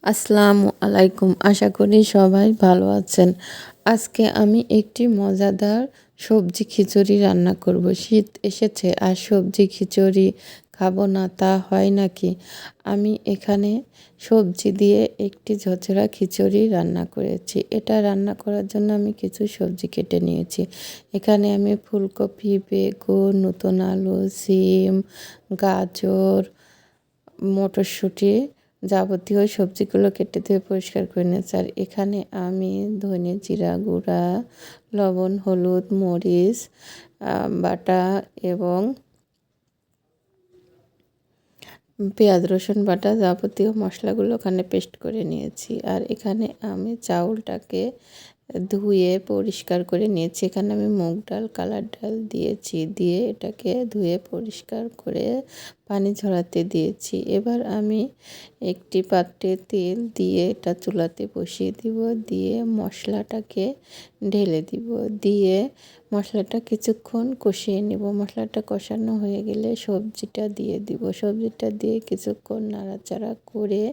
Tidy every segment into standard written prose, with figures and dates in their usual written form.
আসসালামু আলাইকুম, আশা করি সবাই ভালো আছেন। আজকে আমি একটি মজাদার সবজি খিচুড়ি রান্না করব। শীত এসেছে আর সবজি খিচুড়ি খাবো না তা হয় নাকি? আমি এখানে সবজি দিয়ে একটি ঝরঝরা খিচুড়ি রান্না করেছি। এটা রান্না করার জন্য আমি কিছু সবজি কেটে নিয়েছি। এখানে আমি ফুলকপি, বেগুন, নতুন আলু, সিম, গাজর, মটরশুঁটি যাবতীয় সবজিগুলো কেটে ধুয়ে পরিষ্কার করে নিয়েছি। আর এখানে আমি ধনে জিরা গুঁড়া, লবণ, হলুদ, মরিচ বাটা এবং পেঁয়াজ রসুন বাটা যাবতীয় মশলাগুলো ওখানে পেস্ট করে নিয়েছি। আর এখানে আমি চাউলটাকে ধুয়ে পরিষ্কার করে নিয়েছি। এখানে আমি মুগ ডাল, কালার ডাল দিয়েছি, দিয়ে এটাকে ধুয়ে পরিষ্কার করে পানি ঝরাতে দিয়েছি। এবার আমি একটি পাত্রে তেল দিয়ে এটা চুলাতে বসিয়ে দিব, দিয়ে মশলাটাকে ঢেলে দিব, দিয়ে মশলাটা কিছুক্ষণ কষিয়ে নেব। মশলাটা কষানো হয়ে গেলে সবজিটা দিয়ে দিব। সবজিটা দিয়ে কিছুক্ষণ নাড়াচাড়া করে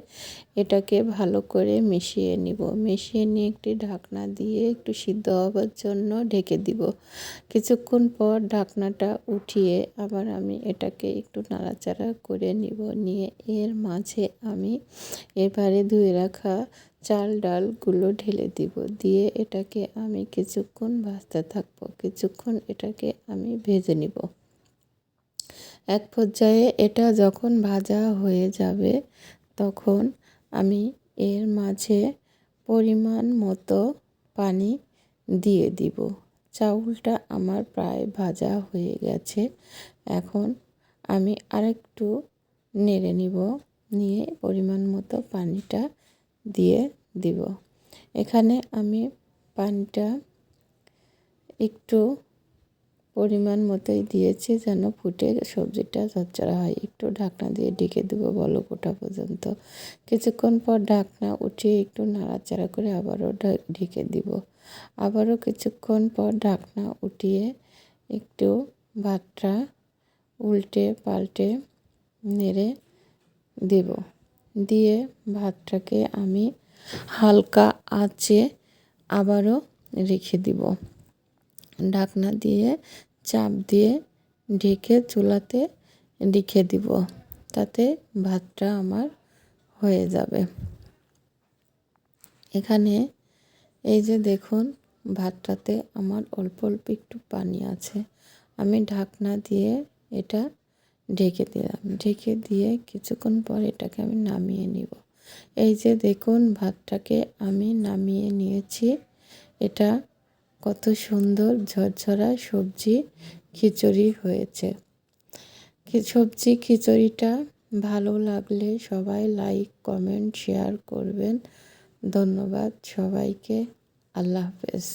এটাকে ভালো করে মিশিয়ে নিব। মিশিয়ে নিয়ে একটি ঢাকনা দিয়ে একটু সিদ্ধ হবার জন্য ঢেকে দিব। কিছুক্ষণ পর ঢাকনাটা উঠিয়ে আবার আমি এটাকে একটু নাড়াচাড়া করে নিব। নিয়ে এর মাঝে আমি এবারে ধুয়ে রাখা চাল ডালগুলো ঢেলে দিব। দিয়ে এটাকে আমি কিছুক্ষণ ভাজতে থাকবো। কিছুক্ষণ এটাকে আমি ভেজে নিব। এক পর্যায়ে এটা যখন ভাজা হয়ে যাবে তখন আমি এর মাঝে পরিমাণ মতো পানি দিয়ে দিব। চাউলটা আমার প্রায় ভাজা হয়ে গেছে। এখন আমি আরেকটু নেড়ে নিব, নিয়ে পরিমাণ মতো পানিটা দিয়ে দিব। এখানে আমি পানিটা একটু পরিমাণ মতোই দিয়েছি যেন ফুটে সবজিটা ঝরঝরা হয়। একটু ঢাকনা দিয়ে ঢেকে দেবো বলক ওঠা পর্যন্ত। কিছুক্ষণ পর ঢাকনা উঠিয়ে একটু নাড়াচাড়া করে আবারও ঢেকে দিব। আবারও কিছুক্ষণ পর ঢাকনা উঠিয়ে একটু ভাতটা উল্টে পাল্টে নেড়ে দেব। দিয়ে ভাতটাকে আমি হালকা আঁচে আবারও রেখে দিব। ঢাকনা দিয়ে চাপ দিয়ে ঢেকে চুলাতে রেখে দিব, তাতে ভাতটা আমার হয়ে যাবে। এখানে এই যে দেখুন ভাতটাতে আমার অল্প অল্প একটু পানি আছে। আমি ঢাকনা দিয়ে এটা ঢেকে দিলাম। ঢেকে দিয়ে কিছুক্ষণ পর এটাকে আমি নামিয়ে নিব। এই যে দেখুন ভাতটাকে আমি নামিয়ে নিয়েছি। এটা কত সুন্দর ঝরঝরা সবজি খিচুড়ি হয়েছে। সবজি খিচুড়িটা ভালো লাগলে সবাই লাইক, কমেন্ট, শেয়ার করবেন। ধন্যবাদ সবাইকে। আল্লাহ হাফেজ।